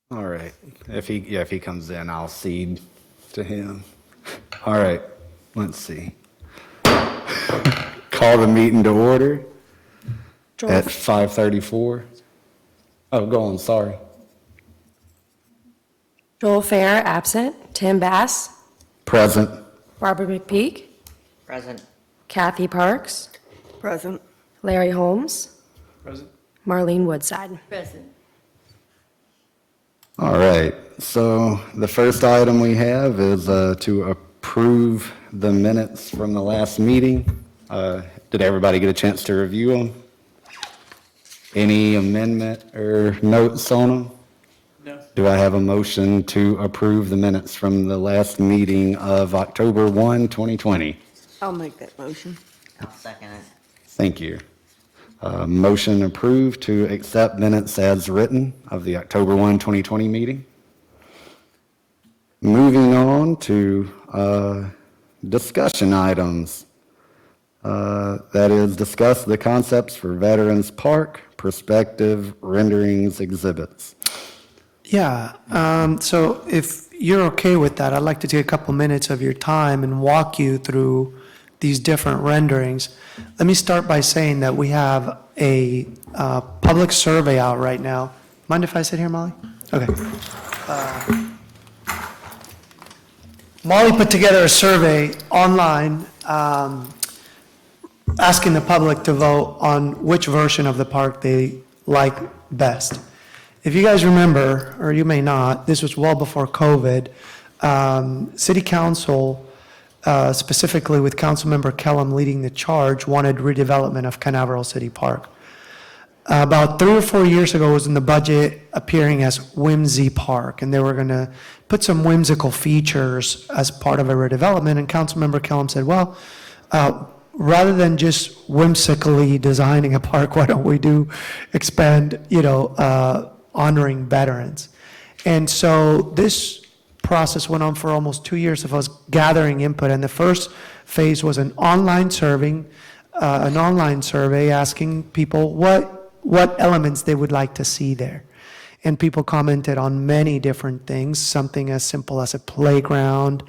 All right. If he comes in, I'll cede to him. All right. Let's see. Call the meeting to order at 5:34. Oh, go on. Sorry. Joel Fair, absent. Tim Bass. Present. Barbara McPeak. Present. Kathy Parks. Present. Larry Holmes. Present. Marlene Woodside. Present. All right. So the first item we have is to approve the minutes from the last meeting. Did everybody get a chance to review them? Any amendment or notes on them? No. Do I have a motion to approve the minutes from the last meeting of October 1, 2020? I'll make that motion. I'll second it. Thank you. Motion approved to accept minutes as written of the October 1, 2020 meeting. Moving on to discussion items. That is, discuss the concepts for Veterans Park, prospective renderings exhibits. Yeah, so if you're okay with that, I'd like to take a couple minutes of your time and walk you through these different renderings. Let me start by saying that we have a public survey out right now. Mind if I sit here, Molly? Okay. Molly put together a survey online asking the public to vote on which version of the park they like best. If you guys remember, or you may not, this was well before COVID, City Council, specifically with Councilmember Kellum leading the charge, wanted redevelopment of Canaveral City Park. About 3 or 4 years ago, it was in the budget appearing as Whimsy Park, and they were going to put some whimsical features as part of a redevelopment, and Councilmember Kellum said, well, rather than just whimsically designing a park, why don't we expand, honoring veterans? And so this process went on for almost 2 years of us gathering input, and the first phase was an online survey asking people what elements they would like to see there. And people commented on many different things, something as simple as a playground,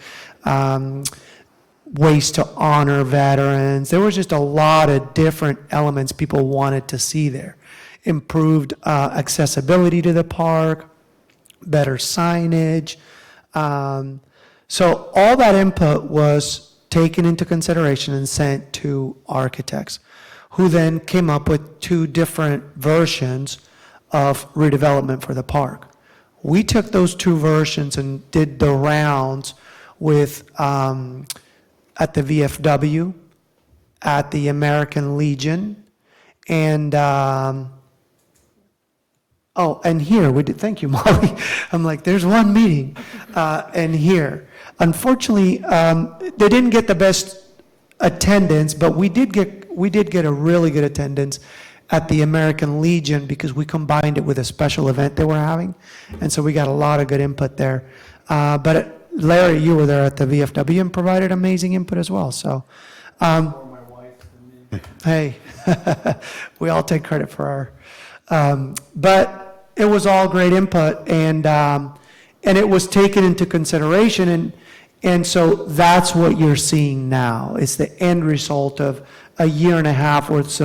ways to honor veterans. There was just a lot of different elements people wanted to see there. Improved accessibility to the park, better signage. So all that input was taken into consideration and sent to architects, who then came up with 2 different versions of redevelopment for the park. We took those 2 versions and did the rounds with at the VFW, at the American Legion, and and here we did. Thank you, Molly. I'm like, there's one meeting, and here. Unfortunately, they didn't get the best attendance, but we did get a really good attendance at the American Legion because we combined it with a special event they were having, and so we got a lot of good input there. But Larry, you were there at the VFW and provided amazing input as well. So, hey, we all take credit for our. But it was all great input, and it was taken into consideration, and so that's what you're seeing now. It's the end result of a year and a half worth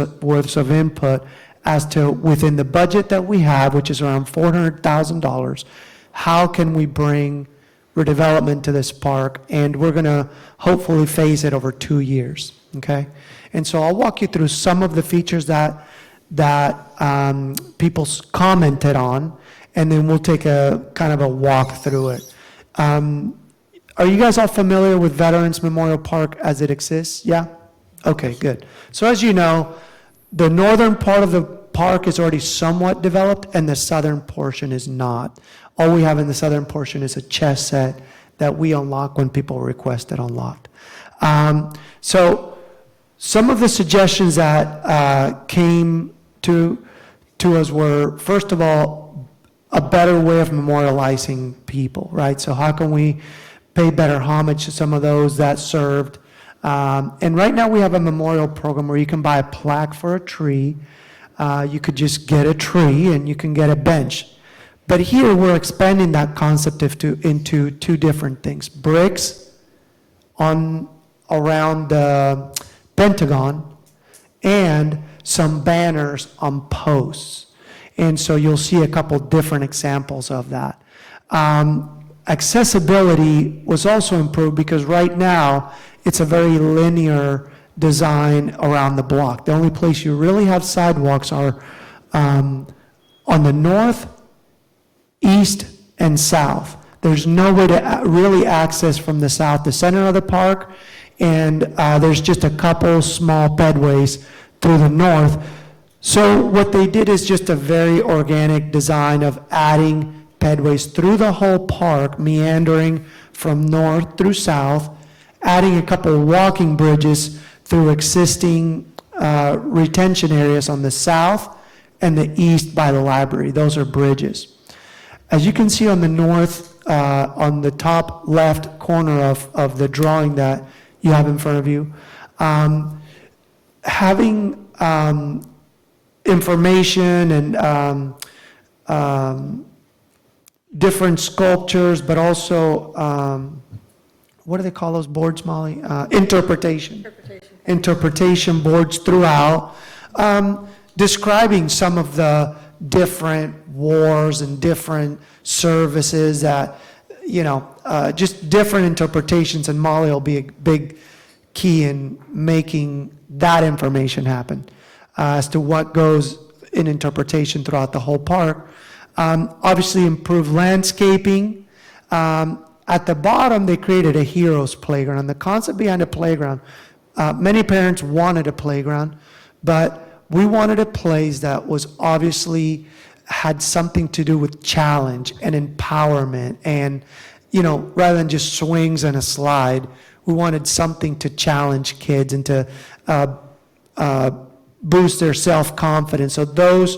of input as to within the budget that we have, which is around $400,000, how can we bring redevelopment to this park? And we're going to hopefully phase it over 2 years, okay? And so I'll walk you through some of the features that people commented on, and then we'll take a kind of a walk through it. Are you guys all familiar with Veterans Memorial Park as it exists? Yeah? Okay, good. So as you know, the northern part of the park is already somewhat developed, and the southern portion is not. All we have in the southern portion is a chess set that we unlock when people request it unlocked. So some of the suggestions that came to us were, first of all, a better way of memorializing people, right? So how can we pay better homage to some of those that served? And right now we have a memorial program where you can buy a plaque for a tree. You could just get a tree and you can get a bench. But here, we're expanding that concept into two different things. Bricks around the Pentagon, and some banners on posts. And so you'll see a couple different examples of that. Accessibility was also improved because right now, it's a very linear design around the block. The only place you really have sidewalks are on the north, east, and south. There's no way to really access from the south, the center of the park, and there's just a couple small pedways through the north. So what they did is just a very organic design of adding pedways through the whole park, meandering from north through south, adding a couple of walking bridges through existing retention areas on the south and the east by the library. Those are bridges. As you can see on the north, on the top left corner of the drawing that you have in front of you, having information and different sculptures, but also, what do they call those boards, Molly? Interpretation boards throughout, describing some of the different wars and different services that, just different interpretations, and Molly will be a big key in making that information happen as to what goes in interpretation throughout the whole park. Obviously, improved landscaping. At the bottom, they created a heroes playground. And the concept behind a playground, many parents wanted a playground, but we wanted a place that was obviously had something to do with challenge and empowerment. And, rather than just swings and a slide, we wanted something to challenge kids and to boost their self-confidence. So those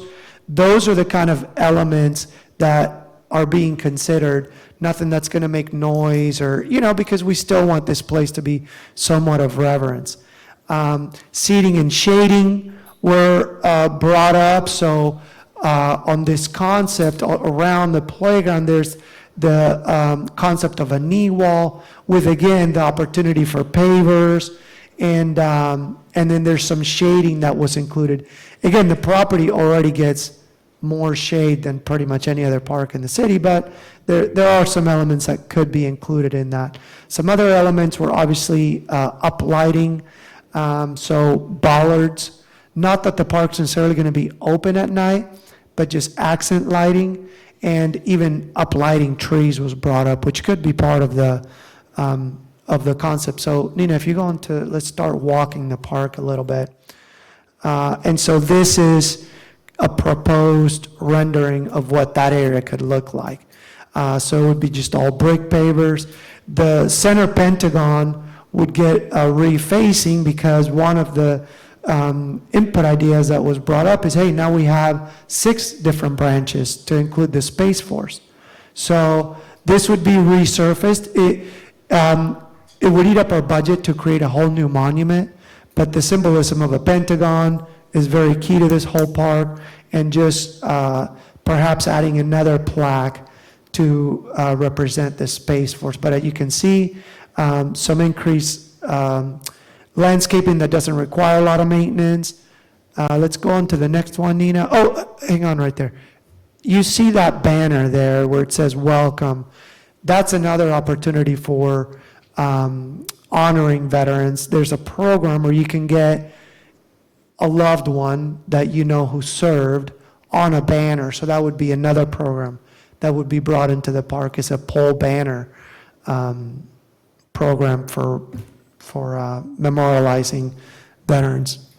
are the kind of elements that are being considered. Nothing that's going to make noise or, because we still want this place to be somewhat of reverence. Seating and shading were brought up. So on this concept around the playground, there's the concept of a knee wall with, again, the opportunity for pavers. And then there's some shading that was included. Again, the property already gets more shade than pretty much any other park in the city, but there are some elements that could be included in that. Some other elements were obviously uplighting, so bollards. Not that the park's necessarily going to be open at night, but just accent lighting, and even uplighting trees was brought up, which could be part of the concept. So Nina, if you go into, let's start walking the park a little bit. And so this is a proposed rendering of what that area could look like. So it would be just all brick pavers. The center Pentagon would get a refacing because one of the input ideas that was brought up is, hey, now we have 6 different branches to include the Space Force. So this would be resurfaced. It would eat up our budget to create a whole new monument, but the symbolism of a Pentagon is very key to this whole park, and just perhaps adding another plaque to represent the Space Force. But you can see some increased landscaping that doesn't require a lot of maintenance. Let's go on to the next one, Nina. Oh, hang on right there. You see that banner there where it says welcome. That's another opportunity for honoring veterans. There's a program where you can get a loved one that you know who served on a banner. So that would be another program that would be brought into the park, is a pole banner program for memorializing veterans.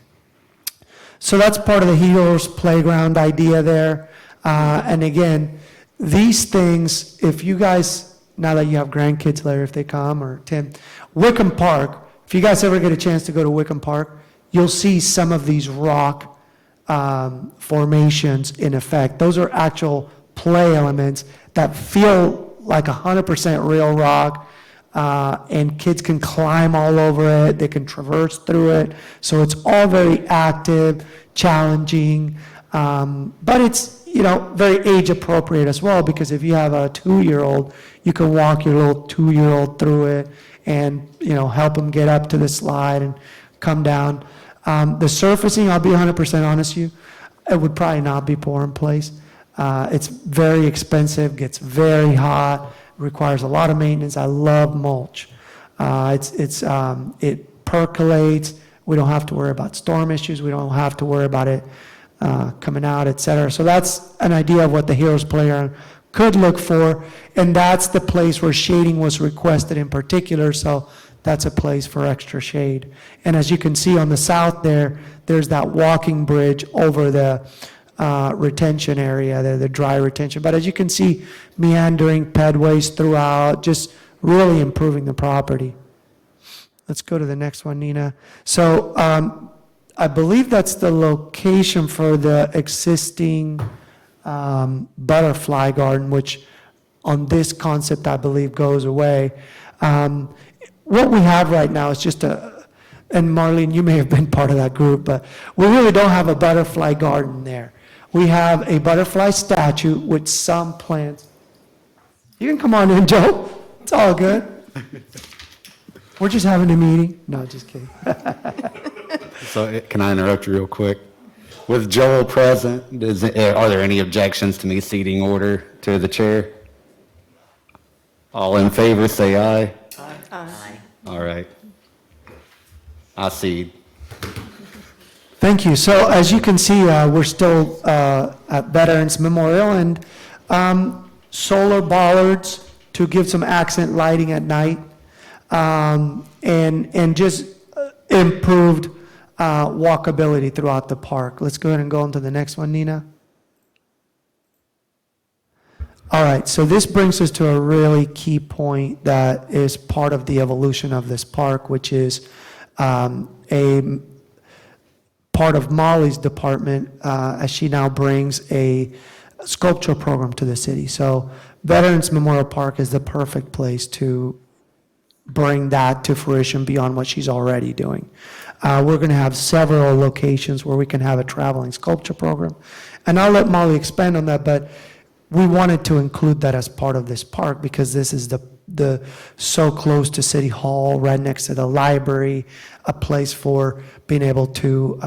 So that's part of the Heroes Playground idea there. And again, these things, if you guys, now that you have grandkids later, if they come, or Tim, Wickham Park, if you guys ever get a chance to go to Wickham Park, you'll see some of these rock formations in effect. Those are actual play elements that feel like 100% real rock, and kids can climb all over it, they can traverse through it, so it's all very active, challenging, but it's very age appropriate as well, because if you have a 2-year-old, you can walk your little 2-year-old through it and, help them get up to the slide and come down. The surfacing, I'll be 100% honest with you, it would probably not be pour in place. It's very expensive, gets very hot, requires a lot of maintenance. I love mulch. It percolates. We don't have to worry about storm issues. We don't have to worry about it coming out, et cetera. So that's an idea of what the Heroes Playground could look for, and that's the place where shading was requested in particular, so that's a place for extra shade. And as you can see on the south there's that walking bridge over the retention area, the dry retention. But as you can see, meandering pedways throughout, just really improving the property. Let's go to the next one, Nina. So I believe that's the location for the existing butterfly garden, which on this concept, I believe, goes away. What we have right now is just and Marlene, you may have been part of that group, but we really don't have a butterfly garden there. We have a butterfly statue with some plants. You can come on in, Joe. It's all good. We're just having a meeting. No, just kidding. So can I interrupt you real quick? With Joel present, are there any objections to me ceding order to the chair? All in favor, say aye. Aye. All right. I cede. Thank you. So as you can see, we're still at Veterans Memorial, and solar bollards to give some accent lighting at night, and just improved walkability throughout the park. Let's go ahead and go on to the next one, Nina. All right, so this brings us to a really key point that is part of the evolution of this park, which is a part of Molly's department as she now brings a sculpture program to the city. So Veterans Memorial Park is the perfect place to bring that to fruition beyond what she's already doing. We're going to have several locations where we can have a traveling sculpture program. And I'll let Molly expand on that, but we wanted to include that as part of this park because this is the so close to City Hall, right next to the library, a place for being able to,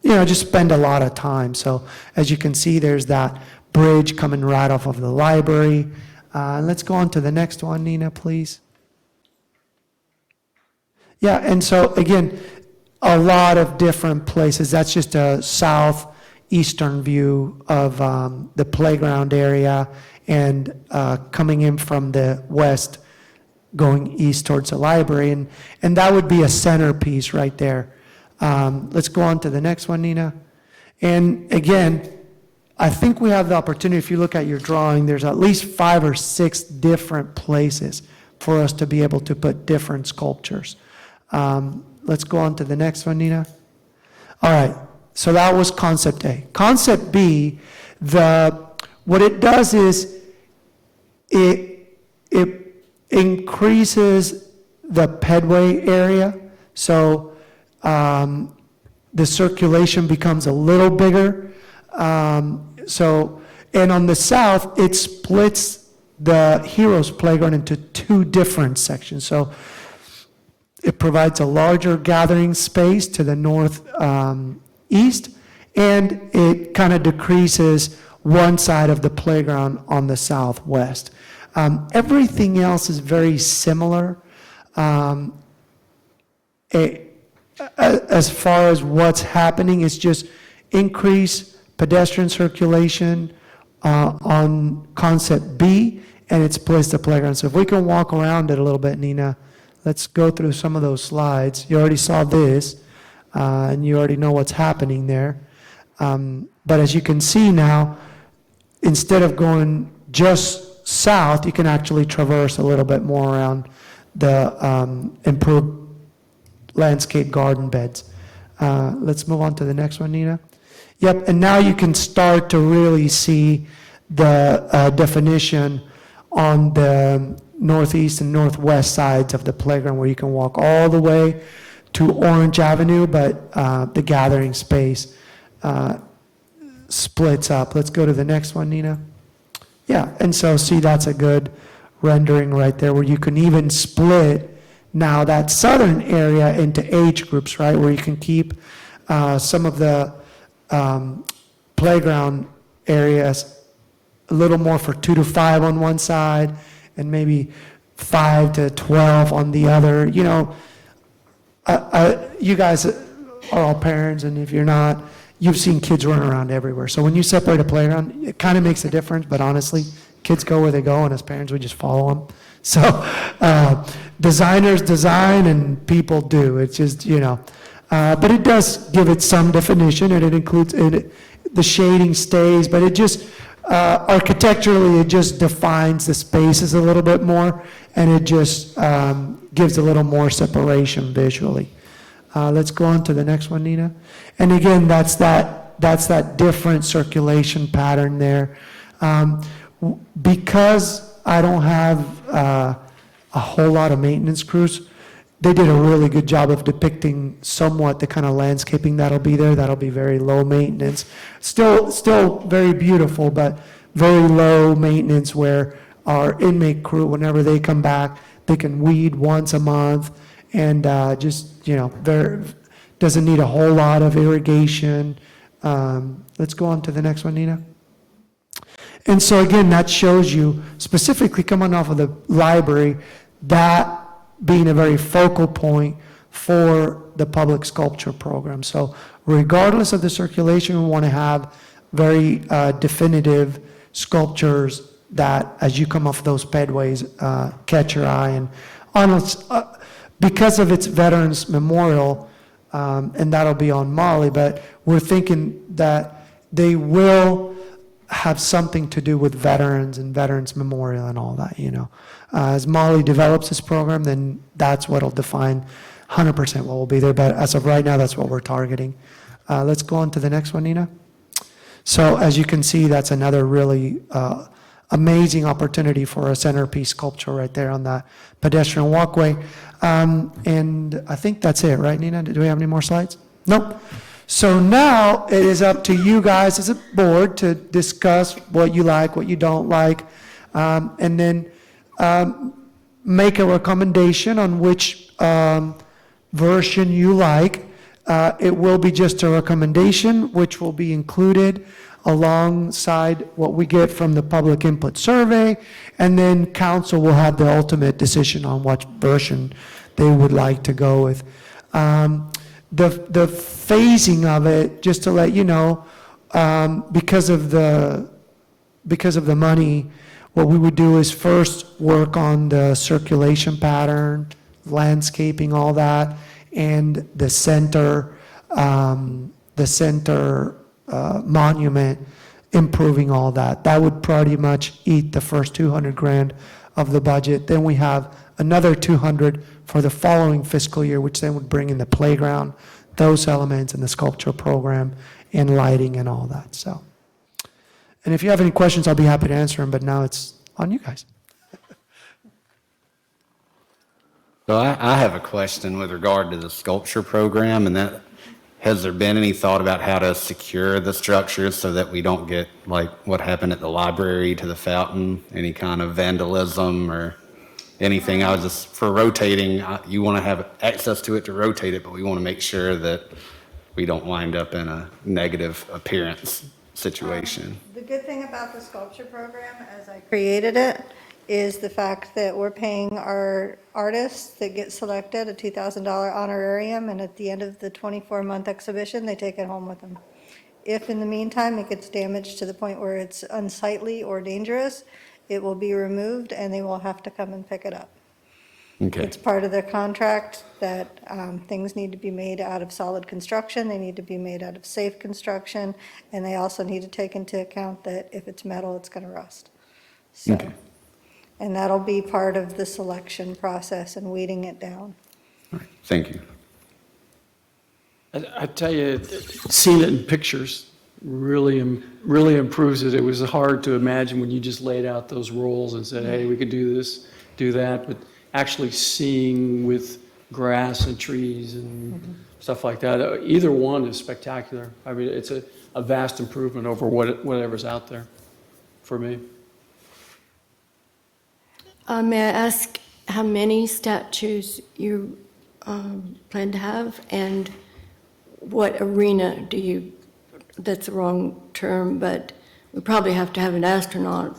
just spend a lot of time. So as you can see, there's that bridge coming right off of the library. Let's go on to the next one, Nina, please. Yeah, and so again, a lot of different places. That's just a southeastern view of the playground area, and coming in from the west, going east towards the library, and that would be a centerpiece right there. Let's go on to the next one, Nina. And again, I think we have the opportunity, if you look at your drawing, there's at least 5 or 6 different places for us to be able to put different sculptures. Let's go on to the next one, Nina. All right, so that was concept A. Concept B, what it does is it increases the pedway area, so the circulation becomes a little bigger. And on the south, it splits the Heroes Playground into 2 different sections. So it provides a larger gathering space to the north east, and it kind of decreases one side of the playground on the southwest. Everything else is very similar as far as what's happening. It's just increase pedestrian circulation on concept B, and it splits the playground. So if we can walk around it a little bit, Nina. Let's go through some of those slides. You already saw this, and you already know what's happening there. But as you can see now, instead of going just south, you can actually traverse a little bit more around the improved landscape garden beds. Let's move on to the next one, Nina. Yep, and now you can start to really see the definition on the northeast and northwest sides of the playground, where you can walk all the way to Orange Avenue, but the gathering space splits up. Let's go to the next one, Nina. Yeah, and so see, that's a good rendering right there where you can even split now that southern area into age groups, right? Where you can keep some of the playground areas a little more for 2 to 5 on one side and maybe 5 to 12 on the other. You know, you guys are all parents, and if you're not, you've seen kids run around everywhere. So when you separate a playground, it kind of makes a difference, but honestly, kids go where they go, and as parents, we just follow them. So designers design and people do. It's just, you know, but it does give it some definition, and it includes, the shading stays, but it just, architecturally, it just defines the spaces a little bit more, and it just gives a little more separation visually. Let's go on to the next one, Nina. And again, that's that different circulation pattern there. Because I don't have a whole lot of maintenance crews, they did a really good job of depicting somewhat the kind of landscaping that'll be there. That'll be very low maintenance. Still very beautiful, but very low maintenance where our inmate crew, whenever they come back, they can weed once a month and just, you know, doesn't need a whole lot of irrigation. Let's go on to the next one, Nina. And so again, that shows you specifically coming off of the library, that being a very focal point for the public sculpture program. So regardless of the circulation, we want to have very definitive sculptures that, as you come off those pedways, catch your eye. And honest, because of its Veterans Memorial, and that'll be on Molly, but we're thinking that they will have something to do with veterans and Veterans Memorial and all that, you know. As Molly develops this program, then that's what'll define 100% what will be there, but as of right now, that's what we're targeting. Let's go on to the next one, Nina. So as you can see, that's another really amazing opportunity for a centerpiece sculpture right there on that pedestrian walkway. And I think that's it, right, Nina? Do we have any more slides? Nope. So now it is up to you guys as a board to discuss what you like, what you don't like, and then make a recommendation on which version you like. It will be just a recommendation, which will be included alongside what we get from the public input survey, and then council will have the ultimate decision on what version they would like to go with. The phasing of it, just to let you know, because of the money, what we would do is first work on the circulation pattern, landscaping, all that, and the center monument, improving all that. That would pretty much eat the first 200 grand of the budget. Then we have another 200 for the following fiscal year, which then would bring in the playground, those elements, and the sculpture program, and lighting and all that. So, and if you have any questions, I'll be happy to answer them, but now it's on you guys. So I have a question with regard to the sculpture program, and that, has there been any thought about how to secure the structures so that we don't get like what happened at the library to the fountain, any kind of vandalism or anything? I was just, for rotating, you want to have access to it to rotate it, but we want to make sure that we don't wind up in a negative appearance situation. The good thing about the sculpture program, as I created it, is the fact that we're paying our artists that get selected a $2,000 honorarium, and at the end of the 24-month exhibition, they take it home with them. If in the meantime it gets damaged to the point where it's unsightly or dangerous, it will be removed and they will have to come and pick it up. Okay. It's part of their contract that things need to be made out of solid construction, they need to be made out of safe construction, and they also need to take into account that if it's metal, it's going to rust. So, Okay. and that'll be part of the selection process and weeding it down. All right. Thank you. I tell you, seeing it in pictures really improves it. It was hard to imagine when you just laid out those roles and said, hey, we could do this, do that, but actually seeing with grass and trees and stuff like that. Either one is spectacular. I mean, it's a vast improvement over whatever's out there for me. May I ask how many statues you plan to have, and what arena do you, that's the wrong term, but we probably have to have an astronaut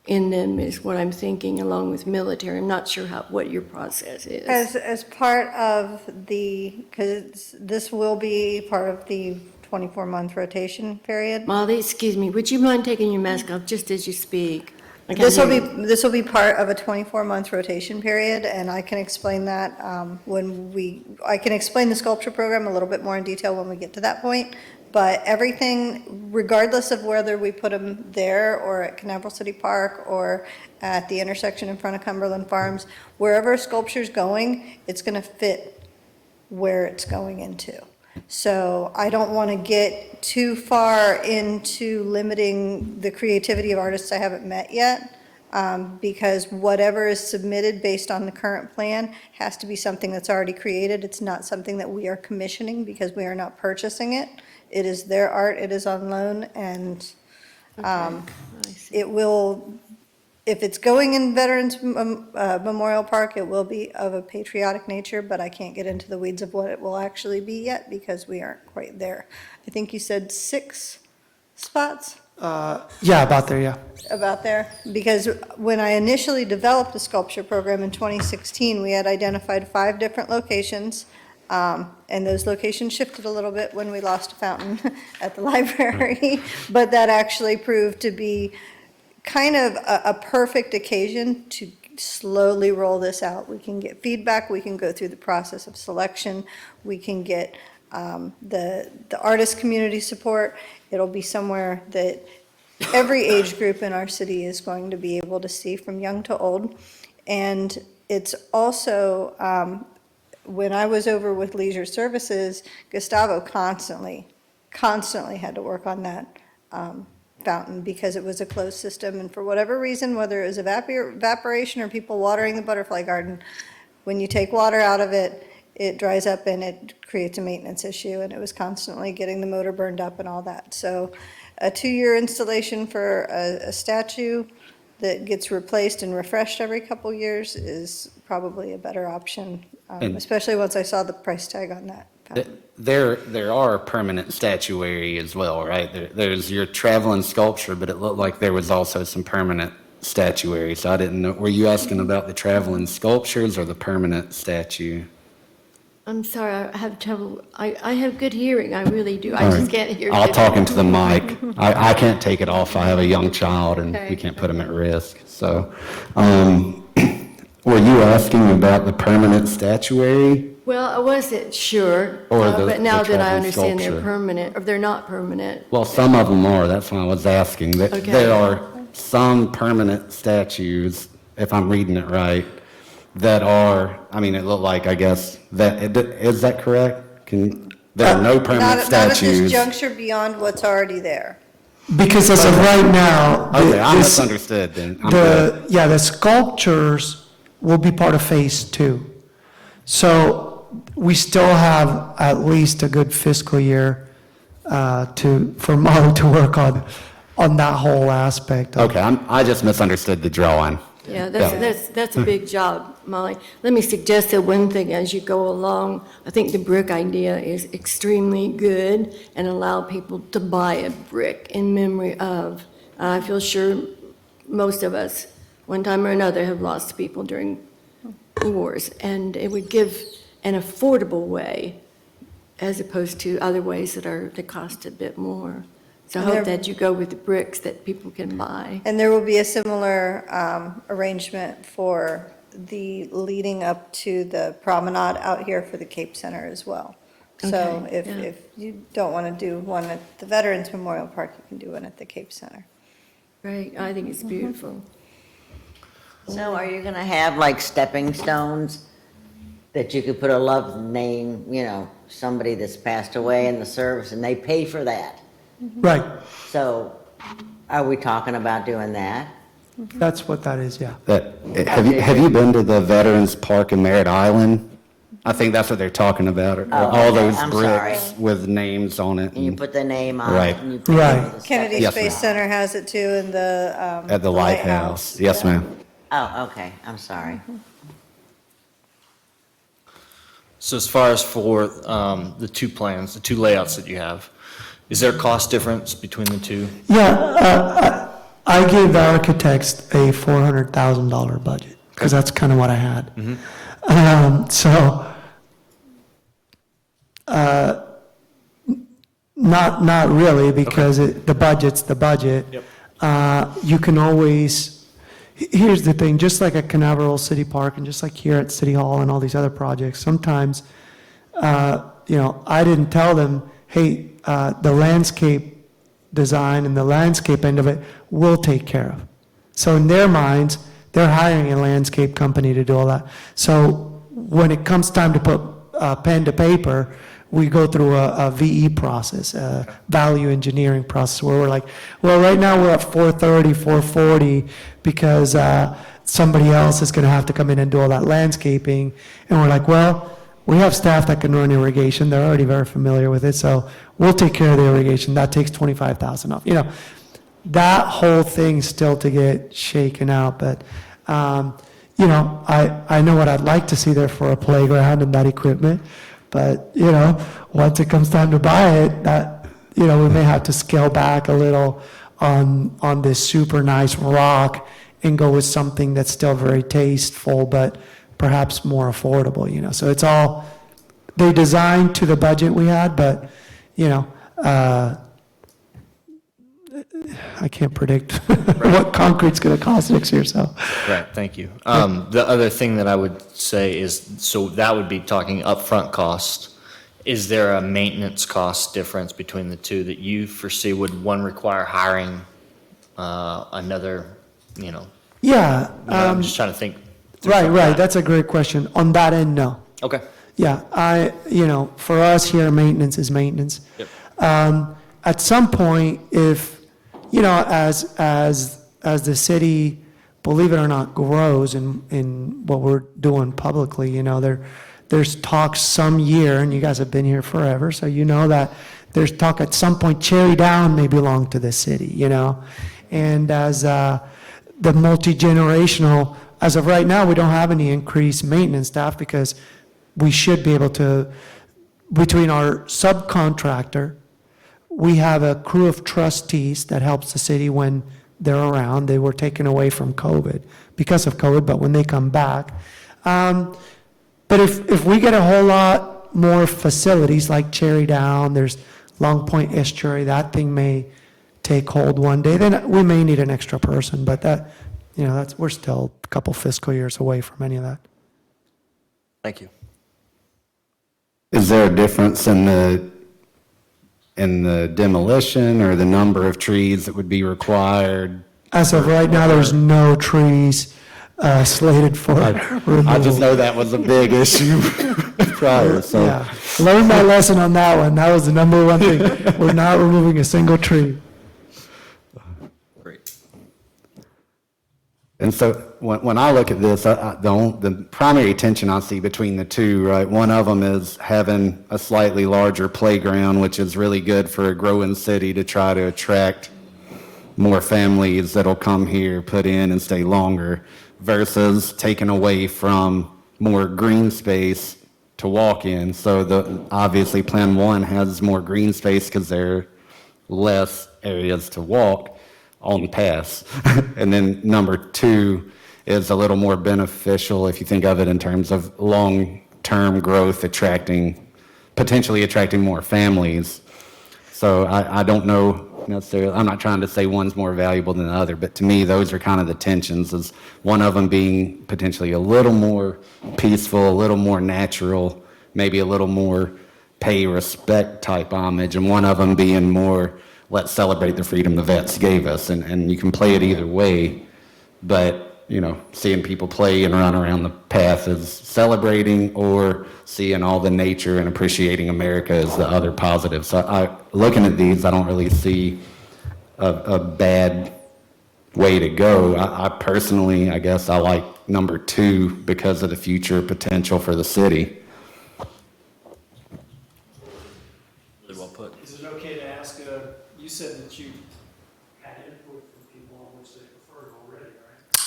in them is what I'm thinking, along with military. I'm not sure what your process is. As part of because this will be part of the 24-month rotation period. Molly, excuse me, would you mind taking your mask off just as you speak? I can't This will hear be, you. this will be part of a 24-month rotation period, and I can explain that I can explain the sculpture program a little bit more in detail when we get to that point. But everything, regardless of whether we put them there or at Canaveral City Park or at the intersection in front of Cumberland Farms, wherever a sculpture's going, it's going to fit where it's going into. So I don't want to get too far into limiting the creativity of artists I haven't met yet, because whatever is submitted based on the current plan has to be something that's already created. It's not something that we are commissioning because we are not purchasing it. It is their art, it is on loan, and I see. it will, if it's going in Veterans Memorial Park, it will be of a patriotic nature, but I can't get into the weeds of what it will actually be yet because we aren't quite there. I think you said 6 spots? Yeah, about there, yeah. About there, because when I initially developed the sculpture program in 2016, we had identified 5 different locations, and those locations shifted a little bit when we lost a fountain at the library, but that actually proved to be kind of a perfect occasion to slowly roll this out. We can get feedback, we can go through the process of selection, we can get the artist community support. It'll be somewhere that every age group in our city is going to be able to see, from young to old. And it's also, when I was over with Leisure Services, Gustavo constantly had to work on that fountain because it was a closed system. And for whatever reason, whether it was evaporation or people watering the butterfly garden, when you take water out of it, it dries up and it creates a maintenance issue. And it was constantly getting the motor burned up and all that. So a 2-year installation for a statue that gets replaced and refreshed every couple years is probably a better option, especially once I saw the price tag on that fountain. There are permanent statuary as well, right? There's your traveling sculpture, but it looked like there was also some permanent statuary. So I didn't know, were you asking about the traveling sculptures or the permanent statue? I'm sorry, I have trouble, I have good hearing, I really do. I All just right. can't hear. I'll good. talk into the mic. I can't take it off. I have a young child and Okay. we can't put him at risk. So, were you asking about the permanent statuary? Well, I wasn't sure, Or but now the that I traveling understand they're sculpture. permanent, or they're not permanent. Well, some of them are. That's why I was asking. Okay. There are some permanent statues, if I'm reading it right, that are, I mean, it looked like, I guess, is that correct? There are no permanent Not at this statues. juncture beyond what's already there. Because as of right now, Okay, I this- misunderstood then. I'm good. the sculptures will be part of Phase 2. So we still have at least a good fiscal year for Mo to work on that whole aspect. of- Okay, I just misunderstood the drawing. Yeah, that's a big job, Molly. Let me suggest that one thing as you go along, I think the brick idea is extremely good and allow people to buy a brick in memory of. I feel sure most of us, one time or another, have lost people during wars, and it would give an affordable way as opposed to other ways that cost a bit more. So I And hope there- that you go with the bricks that people can buy. And there will be a similar arrangement for the leading up to the promenade out here for the Cape Center as well. So Okay, yeah. if you don't want to do one at the Veterans Memorial Park, you can do one at the Cape Center. Right, I think it's beautiful. So are you gonna have like stepping stones that you could put a loved name, somebody that's passed away in the service and they pay for that? Right, So are we talking about doing that? that's what that is, yeah. Have you been to the Veterans Park in Merritt Island? I think that's what they're talking about, are Oh, all okay, those I'm bricks sorry. with names on it. And you put the name on Right. it and you pay Right. for the Kennedy stepping Yes, Space ma'am. Center has it too, and the. At the lighthouse. Yes, ma'am. Oh, okay, I'm sorry. So as far as for the two plans, the two layouts that you have, is there a cost difference between the two? Yeah, I gave the architects a $400,000 budget, because that's kind of what I had. Not really, because the budget's the budget. Yep. You can always, here's the thing, just like at Canaveral City Park and just like here at City Hall and all these other projects, sometimes, I didn't tell them, hey, the landscape design and the landscape end of it, we'll take care of. So in their minds, they're hiring a landscape company to do all that. So when it comes time to put pen to paper, we go through a VE process, a value engineering process, where we're like, well, right now we're at 430, 440, because somebody else is going to have to come in and do all that landscaping. And we're like, well, we have staff that can run irrigation. They're already very familiar with it, so we'll take care of the irrigation. That takes 25,000 off. That whole thing's still to get shaken out, but, I know what I'd like to see there for a playground and that equipment, but, once it comes time to buy it, that, we may have to scale back a little on this super nice rock and go with something that's still very tasteful, but perhaps more affordable, so it's all, they designed to the budget we had, but, I can't predict what concrete's gonna cost next year, so. Right, thank you. The other thing that I would say is, so that would be talking upfront cost. Is there a maintenance cost difference between the two that you foresee? Would one require hiring another, Yeah, I'm just trying to think. through right, some of right, that. that's a great question. On that end, no. Okay. Yeah, for us here, maintenance is maintenance. Yep. At some point, if, as the city, believe it or not, grows in what we're doing publicly, there's talks some year, and you guys have been here forever, so you know that there's talk at some point Cherry Down may belong to the city, And as the multi-generational, as of right now, we don't have any increased maintenance staff because we should be able to, between our subcontractor, we have a crew of trustees that helps the city when they're around. They were taken away from COVID, because of COVID, but when they come back. But if we get a whole lot more facilities like Cherry Down, there's Long Point Estuary, that thing may take hold one day, then we may need an extra person, but that, we're still a couple fiscal years away from any of that. Thank you. Is there a difference in the demolition or the number of trees that would be required? As of right now, there's no trees slated for removal. I just know that was a big issue prior, so. Yeah, learned my lesson on that one. That was the number one thing. We're not removing a single tree. Great. And so when I look at this, the primary tension I see between the two, right, one of them is having a slightly larger playground, which is really good for a growing city to try to attract more families that'll come here, put in and stay longer, versus taking away from more green space to walk in. So obviously Plan 1 has more green space because there are less areas to walk on paths. And then number 2 is a little more beneficial if you think of it in terms of long-term growth, potentially attracting more families. So I don't know necessarily, I'm not trying to say one's more valuable than the other, but to me, those are kind of the tensions, is one of them being potentially a little more peaceful, a little more natural, maybe a little more pay respect type homage, and one of them being more, let's celebrate the freedom the vets gave us. And you can play it either way, but seeing people play and run around the path is celebrating, or seeing all the nature and appreciating America is the other positive. So looking at these, I don't really see a bad way to go. I personally, I guess I like number 2 because of the future potential for the city.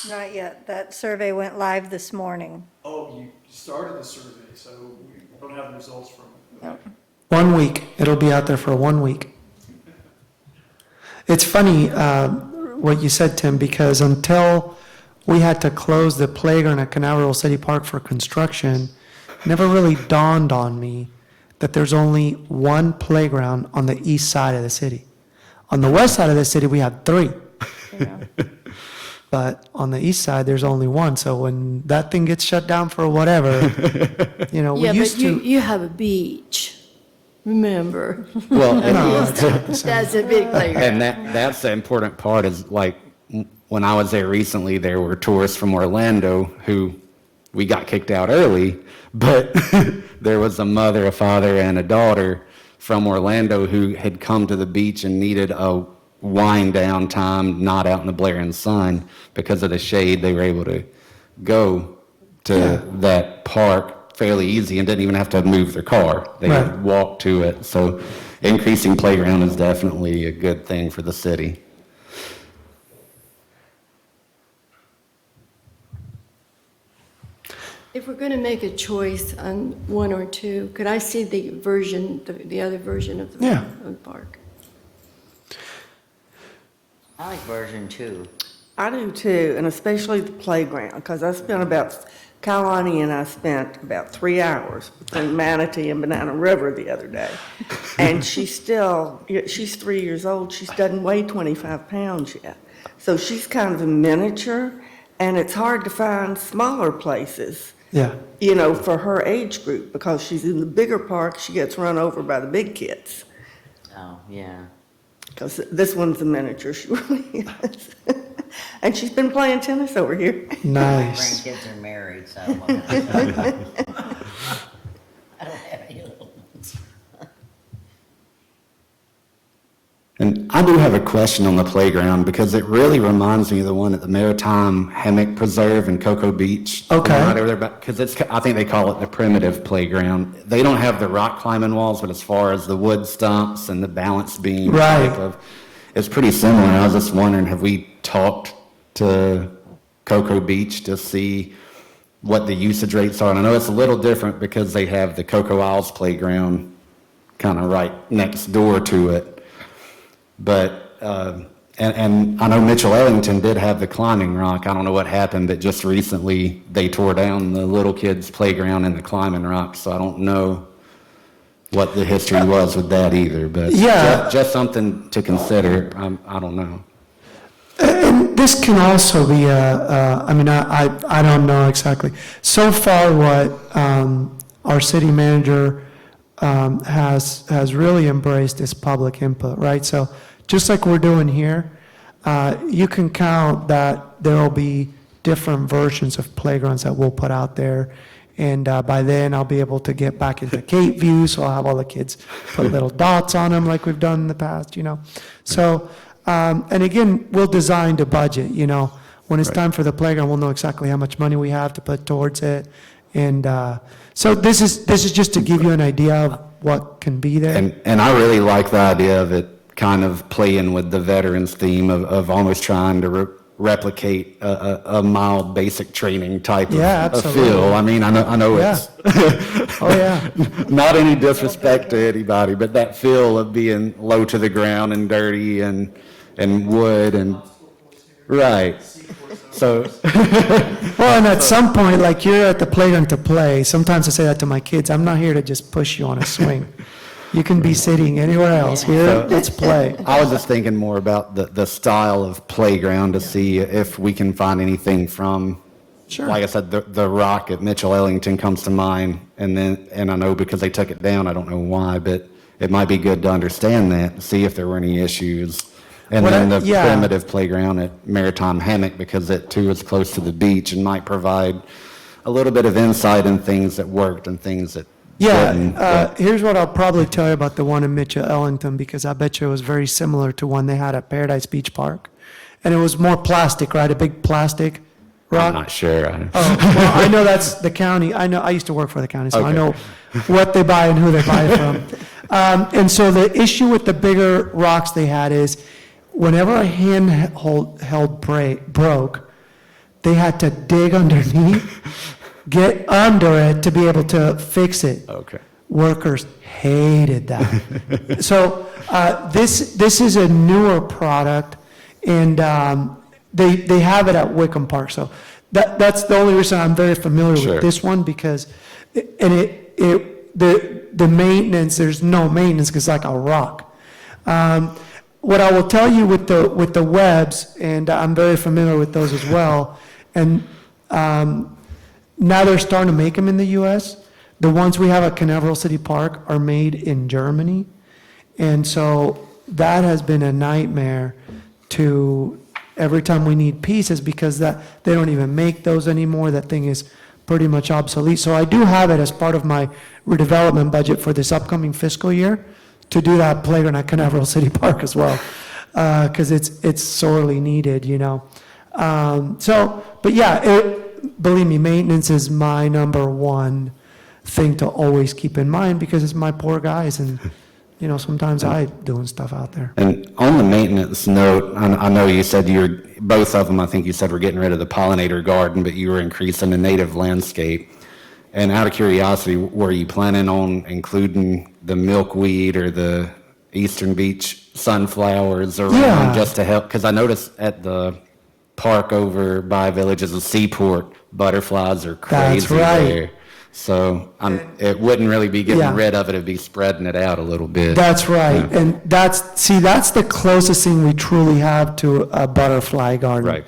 Not yet. That survey went live this morning. Oh, you started the survey, so we don't have the results from it. 1 week. It'll be out there for 1 week. It's funny what you said, Tim, because until we had to close the playground at Canaveral City Park for construction, it never really dawned on me that there's only one playground on the east side of the city. On the west side of the city, we have 3. But on the east side, there's only one. So when that thing gets shut down for whatever, we Yeah, used but to. you have a beach, remember? Well, No, it's not the same. That's a big playground. and that's the important part is like, when I was there recently, there were tourists from Orlando who we got kicked out early, but there was a mother, a father, and a daughter from Orlando who had come to the beach and needed a wind down time, not out in the blaring sun. Because of the shade, they were able to go to that park fairly easy and didn't even have to move their car. They Right. could walk to it. So increasing playground is definitely a good thing for the city. If we're going to make a choice on 1 or 2, could I see the version, the other version of the Yeah. of the park? I like version 2. I do too, and especially the playground, because Kalani and I spent about 3 hours between Manatee and Banana River the other day. And she's 3 years old, she doesn't weigh 25 pounds yet. So she's kind of a miniature, and it's hard to find smaller places, Yeah. for her age group, because she's in the bigger park, she gets run over by the big kids. Oh, yeah. Because this one's a miniature, she really is. And she's been playing tennis over here. Nice. My grandkids are married, so. I don't have any little ones. And I do have a question on the playground because it really reminds me of the one at the Maritime Hammock Preserve in Cocoa Beach. Okay. Right over there, because I think they call it the primitive playground. They don't have the rock climbing walls, but as far as the wood stumps and the balance beam Right. type of, it's pretty similar. I was just wondering, have we talked to Cocoa Beach to see what the usage rates are? And I know it's a little different because they have the Cocoa Isles playground kind of right next door to it. But, and I know Mitchell Ellington did have the climbing rock. I don't know what happened, but just recently they tore down the little kids' playground and the climbing rock. So I don't know what the history was with that either, but Yeah. just something to consider. I don't know. And this can also be I don't know exactly. So far, what our city manager has really embraced is public input, right? So just like we're doing here, you can count that there will be different versions of playgrounds that we'll put out there. And by then, I'll be able to get back into Cape View, so I'll have all the kids put little dots on them like we've done in the past, So, and again, we'll design the budget, When it's time for the playground, we'll know exactly how much money we have to put towards it. And so this is just to give you an idea of what can be there. And I really like the idea of it kind of playing with the veterans theme of almost trying to replicate a mild basic training type Yeah, of absolutely. feel. I mean, I know Yeah. it's Oh, yeah. not any disrespect to anybody, but that feel of being low to the ground and dirty and wood and, right. So, Well, and at some point, like you're at the playground to play, sometimes I say that to my kids, I'm not here to just push you on a swing. You can be sitting anywhere else. Here, let's play. I was just thinking more about the style of playground to see if we can find anything from, Sure. like I said, the rock at Mitchell Ellington comes to mind, and I know because they took it down, I don't know why, but it might be good to understand that, see if there were any issues. And then the Yeah. primitive playground at Maritime Hammock, because it too is close to the beach and might provide a little bit of insight in things that worked and things that didn't. Yeah, here's what I'll probably tell you about the one in Mitchell Ellington, because I bet you it was very similar to one they had at Paradise Beach Park. And it was more plastic, right? A big plastic rock. I'm not sure. Oh, well, I know that's the county. I used to work for the county, so I Okay. know what they buy and who they buy it from. And so the issue with the bigger rocks they had is whenever a handheld broke, they had to dig underneath, get under it to be able to fix it. Okay. Workers hated that. So this is a newer product, and they have it at Wickham Park. So that's the only reason I'm very familiar Sure. with this one, because the maintenance, there's no maintenance because it's like a rock. What I will tell you with the webs, and I'm very familiar with those as well, and now they're starting to make them in the U.S. The ones we have at Canaveral City Park are made in Germany, and so that has been a nightmare to every time we need pieces, because that they don't even make those anymore. That thing is pretty much obsolete. So I do have it as part of my redevelopment budget for this upcoming fiscal year to do that playground at Canaveral City Park as well, because it's sorely needed, you know. But yeah, believe me, maintenance is my number one thing to always keep in mind, because it's my poor guys, and you know, sometimes I doing stuff out there. And on the maintenance note, I know you said both of them, I think you said, were getting rid of the pollinator garden, but you were increasing the native landscape. And out of curiosity, were you planning on including the milkweed or the Eastern Beach sunflowers around Yeah. just to help? Because I noticed at the park over by Villages of Seaport, butterflies are That's crazy right. there. So it wouldn't really be getting Yeah. rid of it, it'd be spreading it out a little bit. That's right, and that's the closest thing we truly have to a butterfly garden. Right.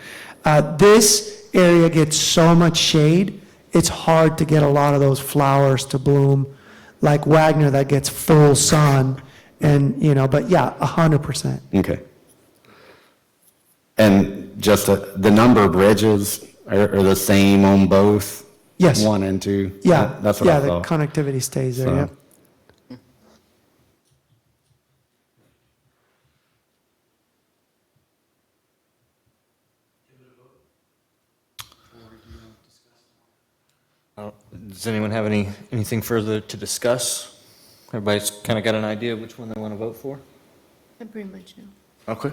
This area gets so much shade, it's hard to get a lot of those flowers to bloom, like Wagner that gets full sun, and, you know, but yeah, 100%. Okay. And just the number of bridges are the same on both? Yes. 1 and 2? Yeah, That's what yeah, I the thought. connectivity stays there, So- yeah. Does anyone have anything further to discuss? Everybody's kind of got an idea of which one they want to vote for? I pretty much know. Okay.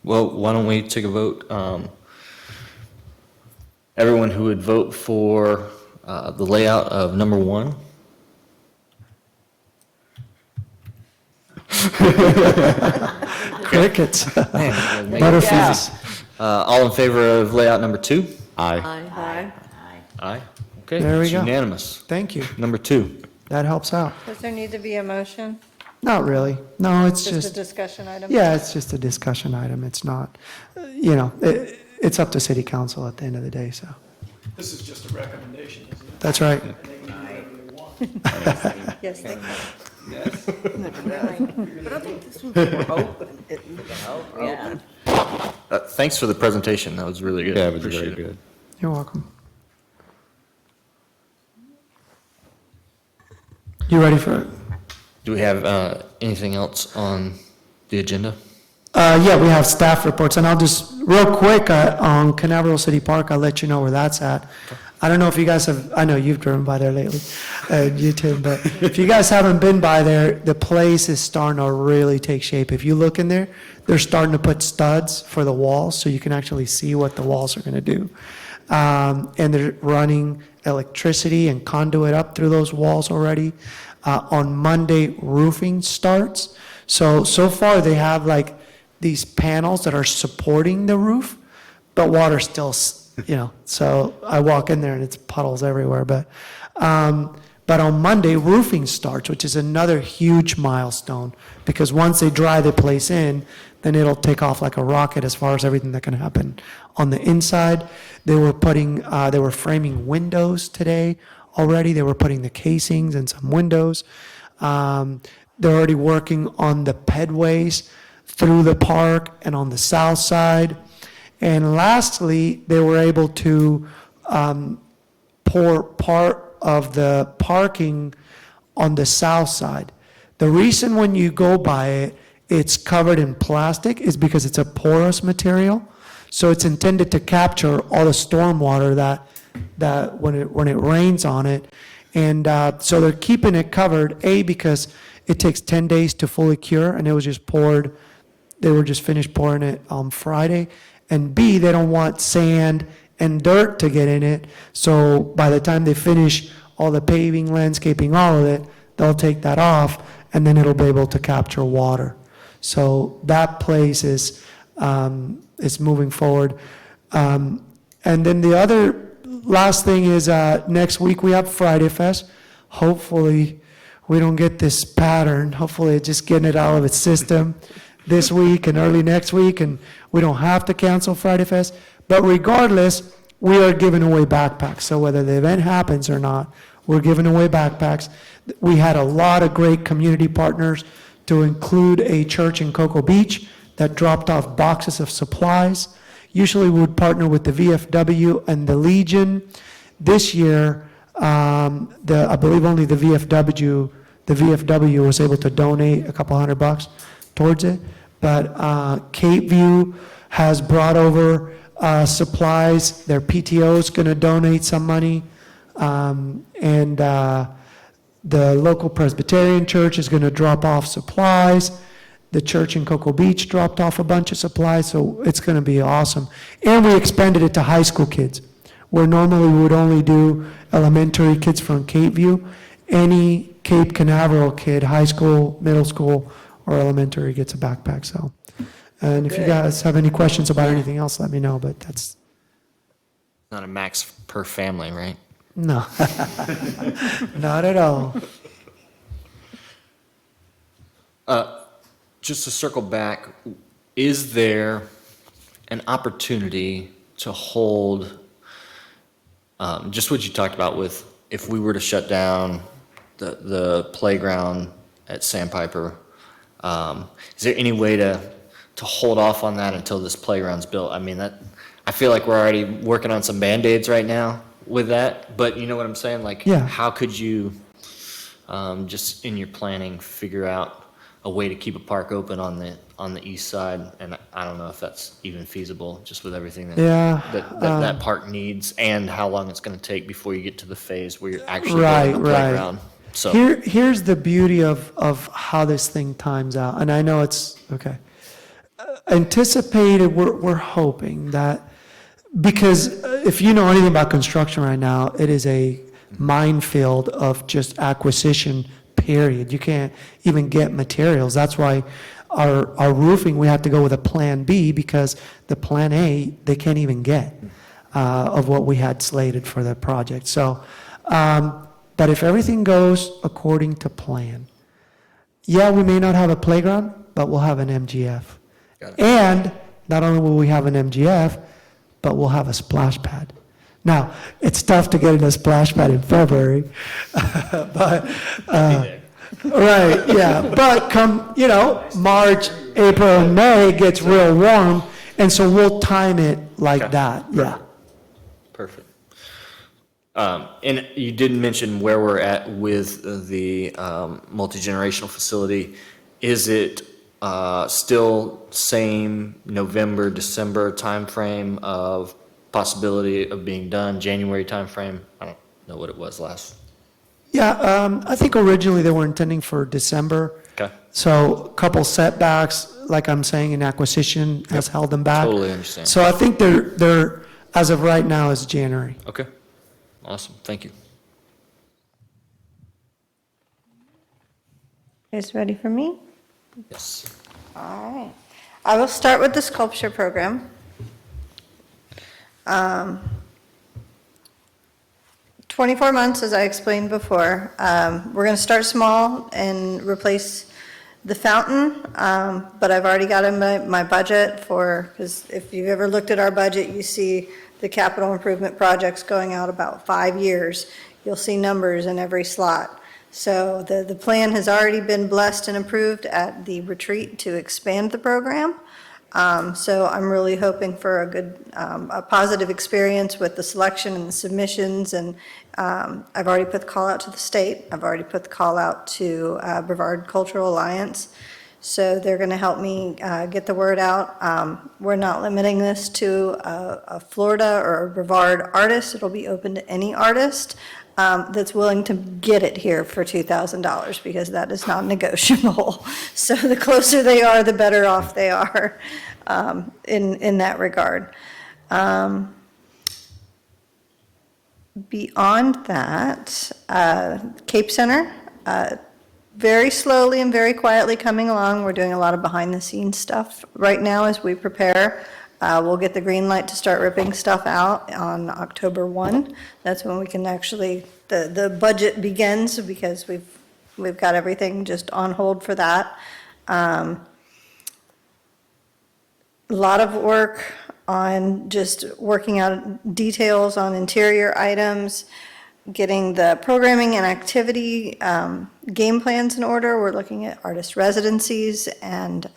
Well, why don't we take a vote? Everyone who would vote for the layout of number 1? Crickets, Man, make it butterflies. easy. All in favor of layout number 2? Aye. Aye. Aye. Okay. There we it's go. Unanimous. Thank you, Number 2. that helps out. Does there need to be a motion? Not really, no, it's Just a just, discussion item? yeah, it's just a discussion item, it's not, you know, it's up to city council at the end of the day, so, This is just a recommendation, isn't it? that's right. Yes, thank you. Yeah. Thanks for the presentation. That was really good. Yeah, it was Appreciate very good. You're welcome. You ready for it? Do we have anything else on the agenda? Yeah, we have staff reports, and I'll just, real quick, on Canaveral City Park, I'll let you know where that's at. I don't know if you guys have, I know you've driven by there lately, you too, but if you guys haven't been by there, the place is starting to really take shape. If you look in there, they're starting to put studs for the walls, so you can actually see what the walls are gonna do. And they're running electricity and conduit up through those walls already. On Monday, roofing starts. So far, they have like these panels that are supporting the roof, but water's still, you know, so I walk in there and it's puddles everywhere. But on Monday, roofing starts, which is another huge milestone, because once they dry the place in, then it'll take off like a rocket as far as everything that can happen on the inside. They were framing windows today already. They were putting the casings in some windows. They're already working on the pedways through the park and on the south side. And lastly, they were able to pour part of the parking on the south side. The reason when you go by it, it's covered in plastic is because it's a porous material. So it's intended to capture all the stormwater that when it rains on it. And so they're keeping it covered, A, because it takes 10 days to fully cure, and it was just poured, they were just finished pouring it on Friday. And B, they don't want sand and dirt to get in it. So by the time they finish all the paving, landscaping, all of it, they'll take that off, and then it'll be able to capture water. So that place is moving forward. And then the other last thing is, next week we have Friday Fest. Hopefully, we don't get this pattern. Hopefully, it's just getting it out of its system this week and early next week, and we don't have to cancel Friday Fest. But regardless, we are giving away backpacks. So whether the event happens or not, we're giving away backpacks. We had a lot of great community partners, to include a church in Cocoa Beach that dropped off boxes of supplies. Usually we would partner with the VFW and the Legion. This year, I believe only the VFW was able to donate a couple $100 towards it. But Cape View has brought over supplies. Their PTO is going to donate some money. And the local Presbyterian church is going to drop off supplies. The church in Cocoa Beach dropped off a bunch of supplies, so it's going to be awesome. And we expanded it to high school kids, where normally we would only do elementary kids from Cape View. Any Cape Canaveral kid, high school, middle school, or elementary gets a backpack. So, and if you guys have any questions about anything else, let me know, but that's, Not a max per family, right? no, not at all. Just to circle back, is there an opportunity to hold, just what you talked about with, if we were to shut down the playground at Sandpiper, is there any way to hold off on that until this playground's built? I mean, I feel like we're already working on some Band-Aids right now with that, but you know what I'm saying? Like, Yeah. how could you, just in your planning, figure out a way to keep a park open on the east side? And I don't know if that's even feasible, just with everything Yeah, that park needs, and how long it's going to take before you get to the phase where you're actually Right, building the right. playground. So Here's the beauty of how this thing times out, and I know it's, okay. Anticipated, we're hoping that, because if you know anything about construction right now, it is a minefield of just acquisition, period. You can't even get materials. That's why our roofing, we have to go with a Plan B, because the Plan A, they can't even get of what we had slated for the project. So, but if everything goes according to plan, yeah, we may not have a playground, but we'll have an MGF. And not only will we have an MGF, but we'll have a splash pad. Now, it's tough to get in a splash pad in February, but, right, yeah. But come, March, April, and May, it gets real warm, and so we'll time it like that, yeah. perfect. And you didn't mention where we're at with the multi-generational facility. Is it still same November, December timeframe of possibility of being done, January timeframe? I don't know what it was last. Yeah, I think originally they were intending for December. Okay. So a couple setbacks, like I'm saying, in acquisition has held them back. Totally understand. So I think they're, as of right now, is January. Okay. Awesome. Thank you. You guys ready for me? Yes. All right. I will start with the sculpture program. 24 months, as I explained before. We're going to start small and replace the fountain, but I've already got in my budget for, because if you've ever looked at our budget, you see the capital improvement projects going out about 5 years. You'll see numbers in every slot. So the plan has already been blessed and approved at the retreat to expand the program. So I'm really hoping for a positive experience with the selection and the submissions, and I've already put the call out to the state. I've already put the call out to Brevard Cultural Alliance. So they're going to help me get the word out. We're not limiting this to a Florida or a Brevard artist. It'll be open to any artist that's willing to get it here for $2,000, because that is not negotiable. So the closer they are, the better off they are in that regard. Beyond that, Cape Center, very slowly and very quietly coming along. We're doing a lot of behind-the-scenes stuff right now as we prepare. We'll get the green light to start ripping stuff out on October 1. That's when we can actually, the budget begins, because we've got everything just on hold for that. A lot of work on just working out details on interior items, getting the programming and activity game plans in order. We're looking at artist residencies, and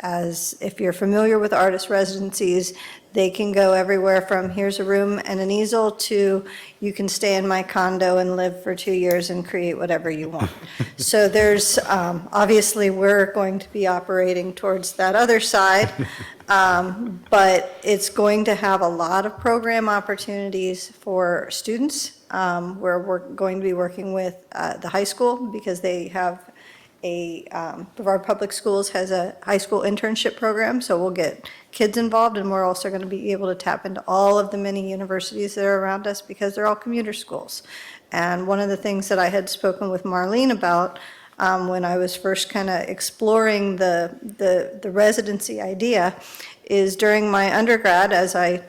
if you're familiar with artist residencies, they can go everywhere from here's a room and an easel to you can stay in my condo and live for 2 years and create whatever you want. So there's, obviously, we're going to be operating towards that other side, but it's going to have a lot of program opportunities for students. Where we're going to be working with the high school, because they have Brevard Public Schools has a high school internship program, so we'll get kids involved, and we're also going to be able to tap into all of the many universities that are around us, because they're all commuter schools. And one of the things that I had spoken with Marlene about when I was first kind of exploring the residency idea is during my undergrad, as I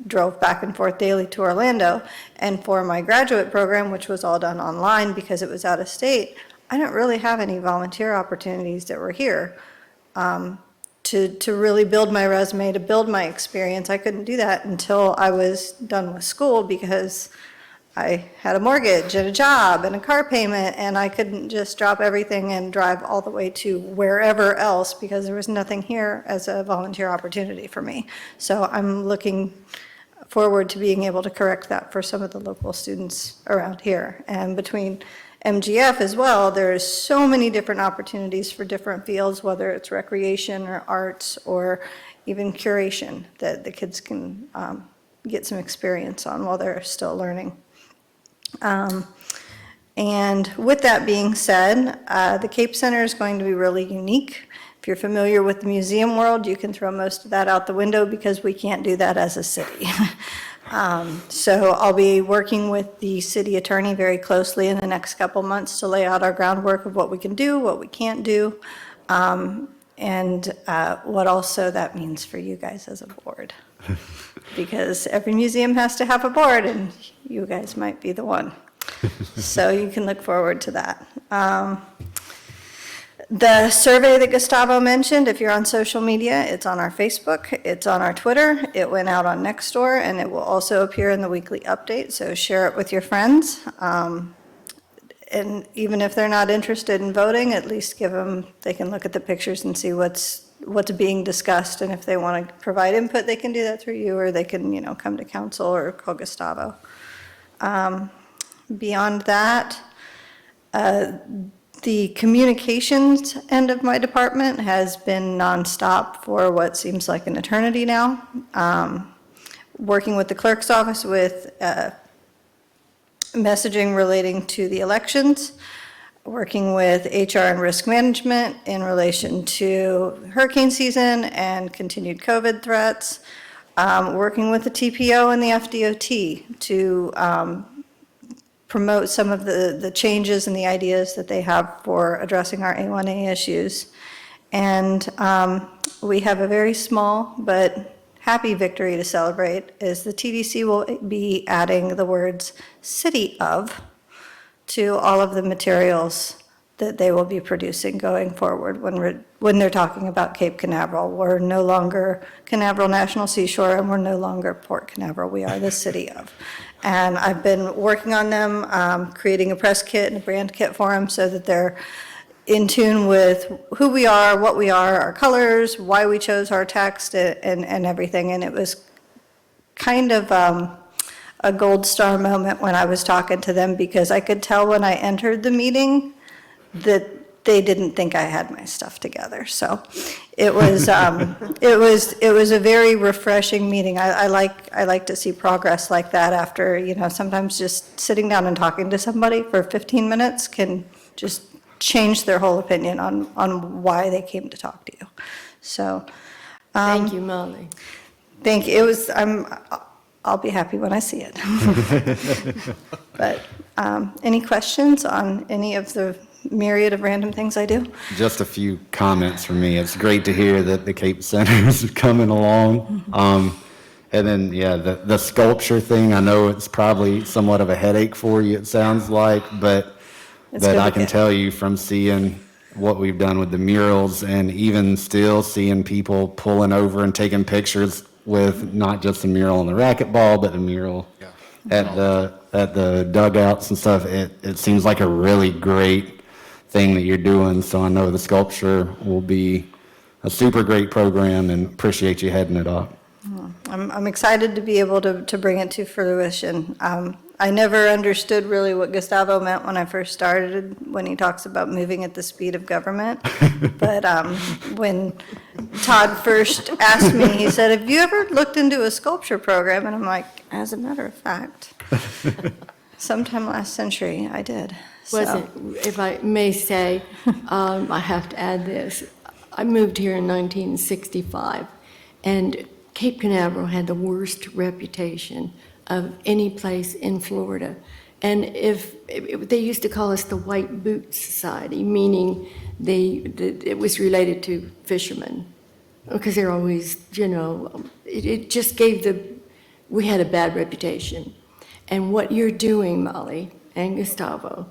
drove back and forth daily to Orlando, and for my graduate program, which was all done online because it was out of state, I didn't really have any volunteer opportunities that were here to really build my resume, to build my experience. I couldn't do that until I was done with school, because I had a mortgage and a job and a car payment, and I couldn't just drop everything and drive all the way to wherever else, because there was nothing here as a volunteer opportunity for me. So I'm looking forward to being able to correct that for some of the local students around here. And between MGF as well, there's so many different opportunities for different fields, whether it's recreation or arts or even curation, that the kids can get some experience on while they're still learning. And with that being said, the Cape Center is going to be really unique. If you're familiar with the museum world, you can throw most of that out the window, because we can't do that as a city. So I'll be working with the city attorney very closely in the next couple months to lay out our groundwork of what we can do, what we can't do, and what also that means for you guys as a board. Because every museum has to have a board, and you guys might be the one. So you can look forward to that. The survey that Gustavo mentioned, if you're on social media, it's on our Facebook, it's on our Twitter, it went out on Nextdoor, and it will also appear in the weekly update, so share it with your friends. And even if they're not interested in voting, at least they can look at the pictures and see what's being discussed, and if they want to provide input, they can do that through you, or they can, come to council or call Gustavo. Beyond that, the communications end of my department has been nonstop for what seems like an eternity now. Working with the clerk's office with messaging relating to the elections, working with HR and risk management in relation to hurricane season and continued COVID threats, working with the TPO and the FDOT to promote some of the changes and the ideas that they have for addressing our A1A issues. And we have a very small but happy victory to celebrate, is the TDC will be adding the words "city of" to all of the materials that they will be producing going forward when they're talking about Cape Canaveral. We're no longer Canaveral National Seashore, and we're no longer Port Canaveral. We are the city of. And I've been working on them, creating a press kit and a brand kit for them so that they're in tune with who we are, what we are, our colors, why we chose our text, and everything. And it was kind of a gold star moment when I was talking to them, because I could tell when I entered the meeting that they didn't think I had my stuff together. So it was it was a very refreshing meeting. I like to see progress like that after, sometimes just sitting down and talking to somebody for 15 minutes can just change their whole opinion on why they came to talk to you. So Thank you, Molly. thank you. I'll be happy when I see it. But any questions on any of the myriad of random things I do? Just a few comments from me. It's great to hear that the Cape Center is coming along. And then, yeah, the sculpture thing, I know it's probably somewhat of a headache for you, it sounds like, but It's good I to can get. tell you from seeing what we've done with the murals and even still seeing people pulling over and taking pictures with not just the mural on the racquetball, but the mural at the dugouts and stuff, it seems like a really great thing that you're doing. So I know the sculpture will be a super great program and appreciate you heading it up. I'm excited to be able to bring it to fruition. I never understood really what Gustavo meant when I first started, when he talks about moving at the speed of government. But when Todd first asked me, he said, "Have you ever looked into a sculpture program?" And I'm like, as a matter of fact, sometime last century, I did. So- Wasn't, if I may say, I have to add this. I moved here in 1965, and Cape Canaveral had the worst reputation of any place in Florida. And they used to call us the White Boot Society, meaning it was related to fishermen, because they're always, it just we had a bad reputation. And what you're doing, Molly and Gustavo,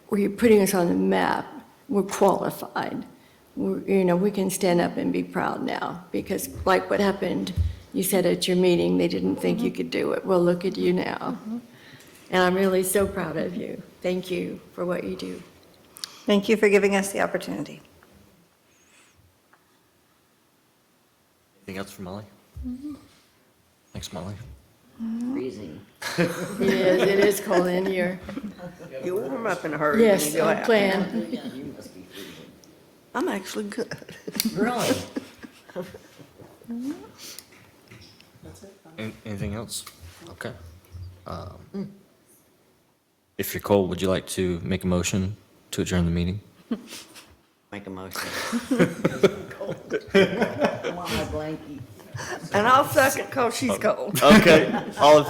where you're putting us on the map, we're qualified. We can stand up and be proud now, because like what happened, you said at your meeting, they didn't think you could do it. Well, look at you now. And I'm really so proud of you. Thank you for what you do. Thank you for giving us the opportunity. Anything else for Molly? Thanks, Molly. Freezing. It is cold in here. You warm up in a hurry when you Yes, go I out. plan. You must be freezing. I'm actually good. Really? Anything else? Okay. If you're cold, would you like to make a motion to adjourn the meeting? Make a motion. Come on, my blankie. And I'll second because she's cold. Okay, all in